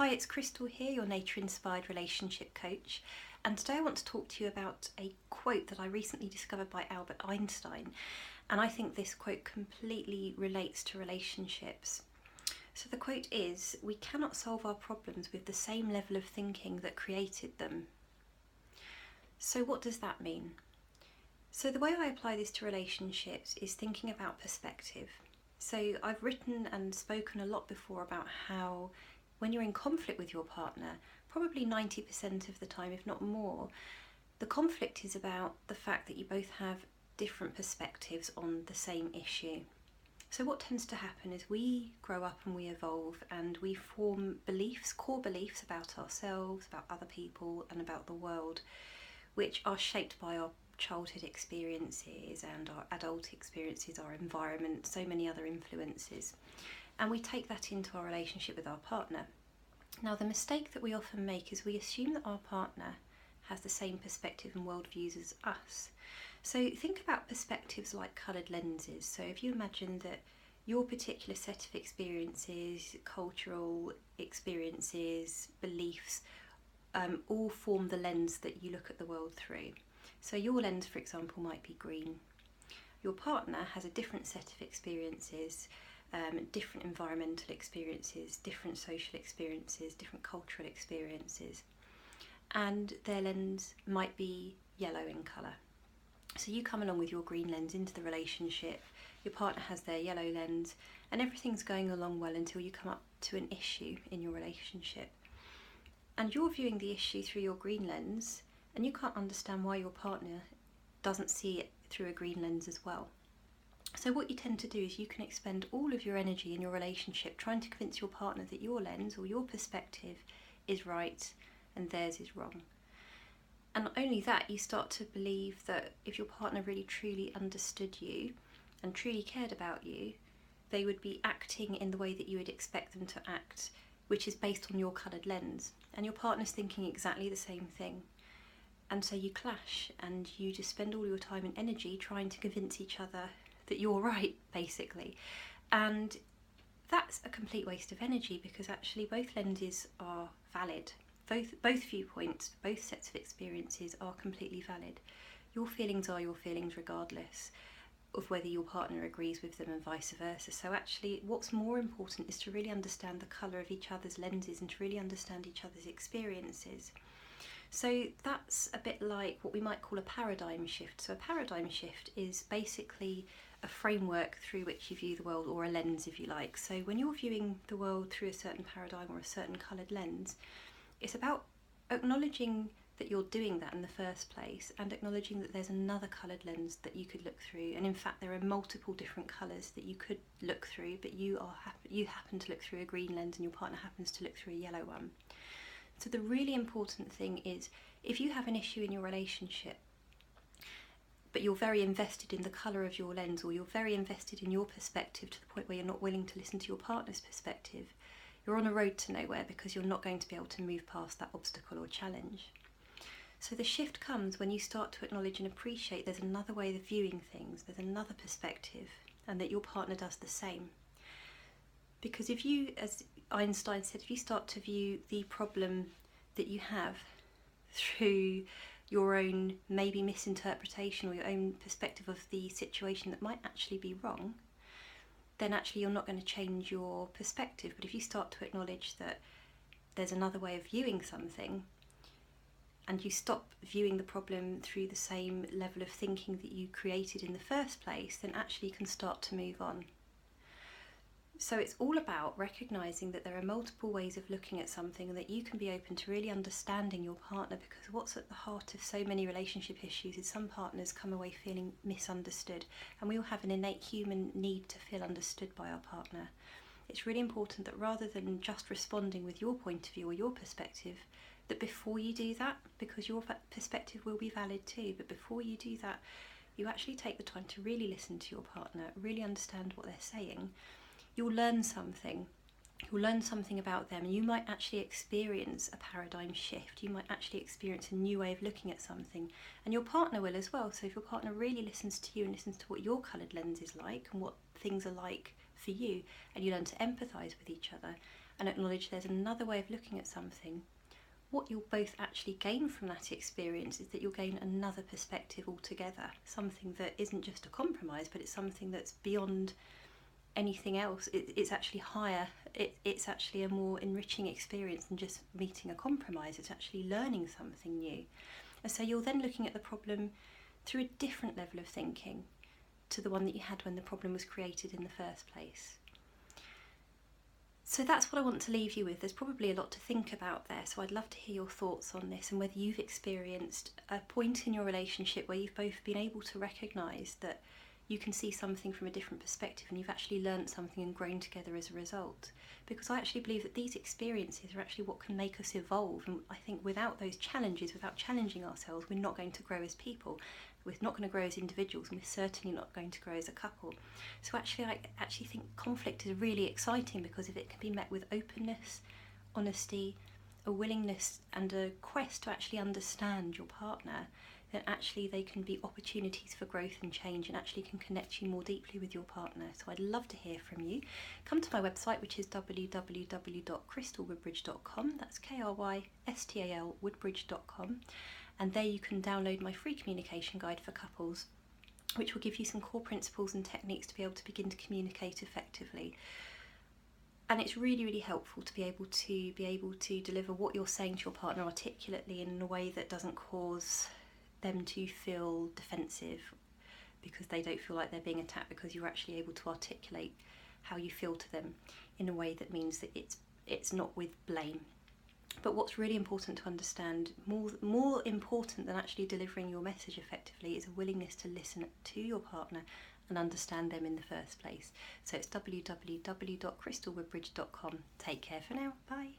Hi, it's Crystal here, your nature-inspired relationship coach, and today I want to talk to you about a quote that I recently discovered by Albert Einstein, and I think this quote completely relates to relationships. So the quote is, "We cannot solve our problems with the same level of thinking that created them." So what does that mean? So the way I apply this to relationships is thinking about perspective. So I've written and spoken a lot before about how when you're in conflict with your partner, probably 90% of the time, if not more, the conflict is about the fact that you both have different perspectives on the same issue. So what tends to happen is we grow up and we evolve and we form beliefs, core beliefs about ourselves, about other people and about the world, which are shaped by our childhood experiences and our adult experiences, our environment, so many other influences. And we take that into our relationship with our partner. Now, the mistake that we often make is we assume that our partner has the same perspective and worldviews as us. So think about perspectives like coloured lenses. So if you imagine that your particular set of experiences, cultural experiences, beliefs, all form the lens that you look at the world through. So your lens, for example, might be green. Your partner has a different set of experiences, different environmental experiences, different social experiences, different cultural experiences, and their lens might be yellow in colour. So you come along with your green lens into the relationship, your partner has their yellow lens, and everything's going along well until you come up to an issue in your relationship. And you're viewing the issue through your green lens, and you can't understand why your partner doesn't see it through a green lens as well. So what you tend to do is you can expend all of your energy in your relationship trying to convince your partner that your lens or your perspective is right and theirs is wrong. And not only that, you start to believe that if your partner really truly understood you and truly cared about you, they would be acting in the way that you would expect them to act, which is based on your coloured lens. And your partner's thinking exactly the same thing. And so you clash and you just spend all your time and energy trying to convince each other that you're right, basically. And that's a complete waste of energy because actually both lenses are valid. Both viewpoints, both sets of experiences are completely valid. Your feelings are your feelings regardless of whether your partner agrees with them and vice versa. So actually what's more important is to really understand the colour of each other's lenses and to really understand each other's experiences. So that's a bit like what we might call a paradigm shift. So a paradigm shift is basically a framework through which you view the world, or a lens if you like. So when you're viewing the world through a certain paradigm or a certain coloured lens, it's about acknowledging that you're doing that in the first place and acknowledging that there's another coloured lens that you could look through. And in fact there are multiple different colours that you could look through, but you happen to look through a green lens and your partner happens to look through a yellow one. So the really important thing is, if you have an issue in your relationship, but you're very invested in the colour of your lens, or you're very invested in your perspective to the point where you're not willing to listen to your partner's perspective, you're on a road to nowhere because you're not going to be able to move past that obstacle or challenge. So the shift comes when you start to acknowledge and appreciate there's another way of viewing things, there's another perspective, and that your partner does the same. Because if you, as Einstein said, if you start to view the problem that you have through your own maybe misinterpretation or your own perspective of the situation that might actually be wrong, then actually you're not going to change your perspective. But if you start to acknowledge that there's another way of viewing something, and you stop viewing the problem through the same level of thinking that you created in the first place, then actually you can start to move on. So it's all about recognising that there are multiple ways of looking at something and that you can be open to really understanding your partner, because what's at the heart of so many relationship issues is some partners come away feeling misunderstood, and we all have an innate human need to feel understood by our partner. It's really important that rather than just responding with your point of view or your perspective, that before you do that, because your perspective will be valid too, but before you do that, you actually take the time to really listen to your partner, really understand what they're saying. You'll learn something. You'll learn something about them, and you might actually experience a paradigm shift. You might actually experience a new way of looking at something, and your partner will as well. So if your partner really listens to you and listens to what your coloured lens is like and what things are like for you, and you learn to empathise with each other, and acknowledge there's another way of looking at something, what you'll both actually gain from that experience is that you'll gain another perspective altogether, something that isn't just a compromise, but it's something that's beyond anything else. It's actually higher. It's actually a more enriching experience than just meeting a compromise. It's actually learning something new. And so you're then looking at the problem through a different level of thinking to the one that you had when the problem was created in the first place. So that's what I want to leave you with. There's probably a lot to think about there, so I'd love to hear your thoughts on this and whether you've experienced a point in your relationship where you've both been able to recognise that you can see something from a different perspective and you've actually learnt something and grown together as a result. Because I actually believe that these experiences are actually what can make us evolve, and I think without those challenges, without challenging ourselves, we're not going to grow as people. We're not going to grow as individuals, and we're certainly not going to grow as a couple. So actually, I actually think conflict is really exciting because if it can be met with openness, honesty, a willingness and a quest to actually understand your partner, then actually they can be opportunities for growth and change and actually can connect you more deeply with your partner. So I'd love to hear from you. Come to my website, which is www.crystalwoodbridge.com. That's KRYSTAL woodbridge.com. And there you can download my free communication guide for couples, which will give you some core principles and techniques to be able to begin to communicate effectively. And it's really, really helpful to be able to deliver what you're saying to your partner articulately in a way that doesn't cause them to feel defensive because they don't feel like they're being attacked, because you're actually able to articulate how you feel to them in a way that means that it's not with blame. But what's really important to understand, more important than actually delivering your message effectively, is a willingness to listen to your partner and understand them in the first place. So it's www.crystalwoodbridge.com. Take care for now. Bye.